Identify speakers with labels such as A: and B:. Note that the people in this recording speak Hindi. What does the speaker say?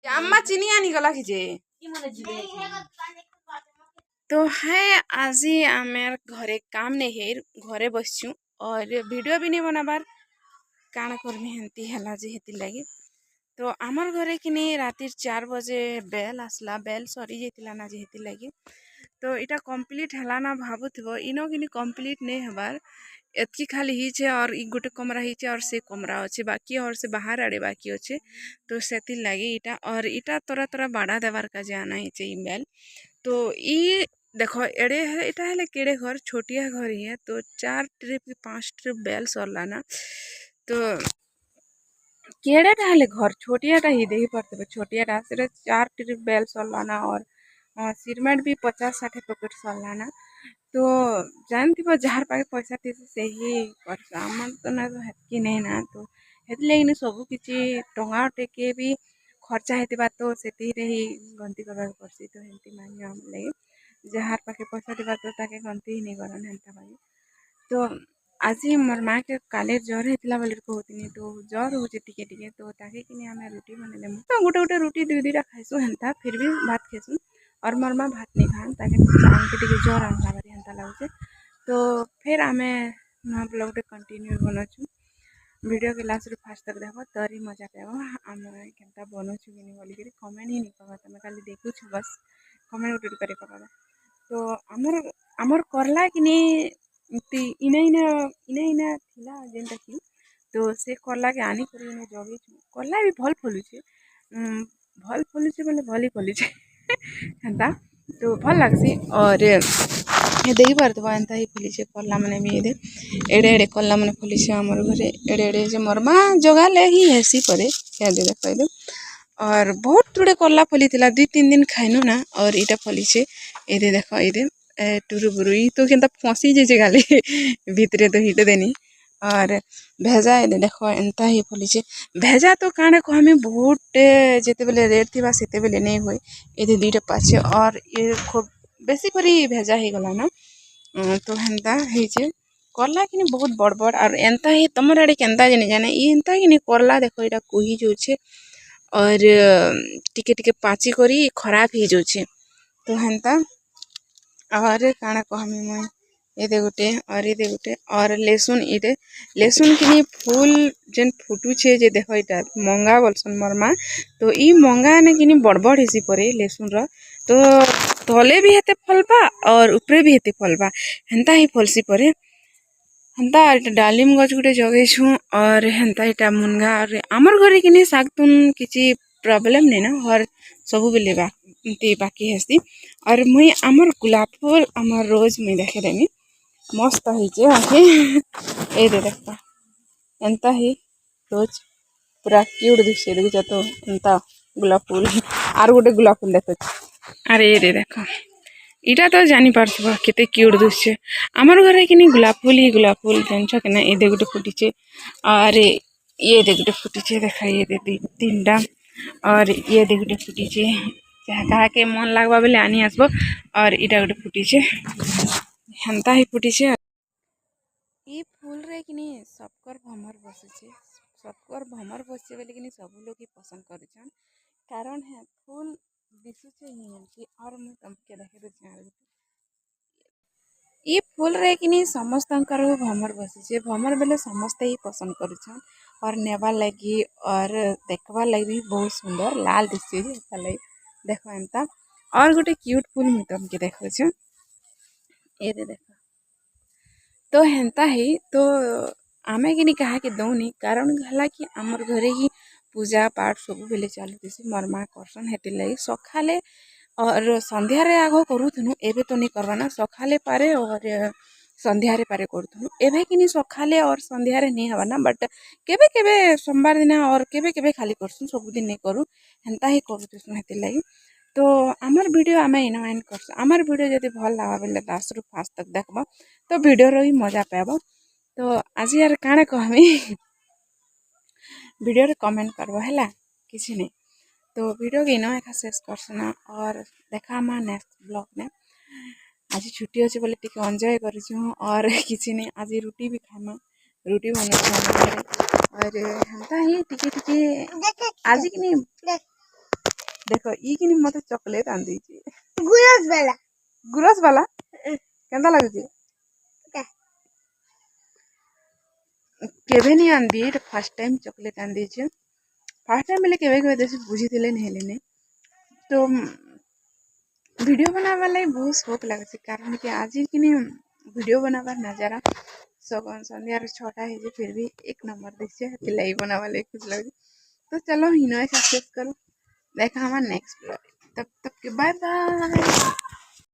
A: अम्मा चीनी आनी गला कि जे तो है आज आमेर घरे काम नहीं है घरे बसचु और वीडियो भी नहीं बनाबार काण करमी हेंती हला जे हेती लगी तो आमर घरे कि नहीं रातिर 4 बजे बेल आसला बेल सरी जाइतिला ना जे हेती लगी तो इटा कंप्लीट हला ना भाबुथबो इनो कि कंप्लीट नहीं हबार एतकी खाली ही और इ गोटे कमरा ही और से कमरा अच्छे बाकी और से बाहर आड़े बाकी अच्छे तो से लगे इटा और इटा तोरा तोरा बाड़ा देवार का जाना ही बेल तो ये देखो एड़े है इटा है केड़े घर छोटिया घर ही है तो 4 ट्रिप 5 ट्रिप बेल सरला ना तो केड़ेटा है घर छोटियाटा ही दे पड़ते छोटियाटा से 4 ट्रिप बेल सरला ना और सिरमेंट भी 50-60 पैकेट सरला ना तो जानती जार पाखे पैसा थी से ही कर आम तो ना तो हेतकी नहीं ना तो हेतले सब किसी टंगा टेके भी खर्चा होता तो से ही गंती करवा पड़सी तो हेल्थी मांगे हम लगे जार पाखे पैसा थी तो ताके गंती ही नहीं करन हेल्था भाई तो आज मोर माँ के काले ज्वर होता बोली कहती तो ज्वर हो टिके टिके तो ताके कि आम रुटी बनले तो गोटे गोटे रुटी 2-2टा खाइसु हेन्ता फिर भी भात खाइसु और मोर माँ भात नहीं खान ताके टिके ज्वर आनला बारी हेन्ता लगे तो फिर आम नुआ ब्लॉग कंटिन्यू बनाचु वीडियो के लास्ट फास्ट तक देख तरी मजा पाव आम केन्ता बनाचु कि बोलिक कमेंट ही नहीं पका तुम खाली देखु बस कमेंट गुटे कर पका तो आमर आमर करला कि इना इना इना इना थिला जेनटा कि तो से करला के आनी कर जगे करला भी भल फलुचे भल फलुचे बोले भल ही फलुचे हेन्ता तो भल लगसी और ये देखी पार्थ एंता ही फुलीचे कला मैंने भी ये एड़े एड़े कला मैंने फुलीचे आमर घरे एड़े एड़े जे मोर माँ जगाले ही हेसी परे क्या दे देख और बहुत गुड़े कला फली 2-3 दिन खाइनु ना और इटा फलीचे ये देख ये टुरु बुरु तो केनता फंसी जे गाली भितरे तो हिट देनी और भेजा ये देखो एंता ही फलीचे भेजा तो काणे को हमें बहुत जेते बेले रेट थी सेते बेले नहीं हुए ये 2टा पाचे और ये खूब बेसी करी भेजा ही गला ना तो हेन्ता है करला कि बहुत बड़ बड़ और एंता ही तुम आड़े केन्ता जाने जाने ये एंता कि करला देखो यहाँ कुही जाऊे और टिके टिके पाची करी खराब हो जाऊे तो हेन्ता और काଣା कहमी मुई ये गोटे और लेसुन ये लेसुन कि फूल जेन फुटुचे जे देख यहाँ मंगा बोलसन मोर माँ तो ई मंगा ने कि बड़ बड़ हेसी परे लेसुन रो तो तले भी हेते फलबा और ऊपरे भी हेते फलबा हेन्ता ही फलसी परे हेन्ता डालिम गज गुटे जगेछु और हेन्ता इटा मुनगा और आमर घरे कि साग तुन किसी प्रॉब्लम नहीं ना हर सबू बेले बाकी हेसी और मुई आमर गुलाब फूल आमर रोज मुई देखे देनी मस्त होइचे ये देख एंता ही रोज पूरा क्यूट दिखे देखुच तो एंता गुलाब फूल आर गोटे गुलाब फूल देख अरे ये देख इटा तो जानी पार्थ केते क्यूट दिखे आमर घरे कि गुलाब फूल जानछ कि ना ये गोटे फुटीचे और ये गोटे फुटीचे देखा ये 3टा और ये गोटे फुटीचे जहाँ कहा के मन लगवा बेले आनी आसबो और इटा गोटे फुटीचे हेन्ता ही फुटीचे ये फूल रे कि सबकर भमर बसुचे सबकर भमर बसचे बोले कि सब लोग ही पसंद कर कारण है फूल दिशुचे ही और मुझे तुमके देखे ये फूल रे कि समस्त भमर बसुचे भमर बेले समस्ते ही पसंद कर और नेबार लगी और देखबार लगी भी बहुत सुंदर लाल दिशे लगे देखो एंता और गोटे क्यूट फूल मुझे तुमके देखो ये देख तो हेन्ता ही तो आमे कि कहा के दौनी कारण है कि आमर घरे ही पूजा पाठ सब बेले चलुसी मोर माँ करसन हेती लगी सकाले और संध्यारे आग करूथनु एबे तो नहीं करवा ना सकाले पारे और संध्यारे पारे करूथनु एबे कि सकाले और संध्यारे नहीं हवा ना बट केबे केबे सोमवार दिन और केबे केबे खाली करसुन सब दिन नहीं करू हेन्ता ही करूथुन हेती लगी तो आमर वीडियो आम इन एंड कर आमर वीडियो जब भल लगा बेले लास्ट रु फास्ट तक देखब तो वीडियो रो ही मजा पाब तो आज यार काଣା कहमी वीडियो रे कमेंट करबो हैला किसी नहीं तो वीडियो के इनो एका शेष करसना और देखा मा नेक्स्ट ब्लॉग में आज छुट्टी अच्छे बोले टिके एंजॉय करूँ और किसी नहीं आज रुटी भी खामा रुटी बना और हेन्ता ही टिके टिके आज कि नहीं देखो ई कि मते चॉकलेट आन दीजिए
B: गुरस
A: गुरस वाला केंदा लागे केवे नहीं आन दी फर्स्ट टाइम चॉकलेट आन दीजिए फर्स्ट टाइम बेले केवे केवे देसी बुझी दिले नहीं लेने तो वीडियो बनावा लगी बहुत शौक लगे कारण कि आज कि वीडियो बनावा नजारा सगन संध्यार 6टा है फिर भी एक नंबर देखिए लगी बनावा लगी खुश लगे तो चलो हिनो सक्सेस करो देखा हमारा नेक्स्ट ब्लॉग तब तक के बाय बाय।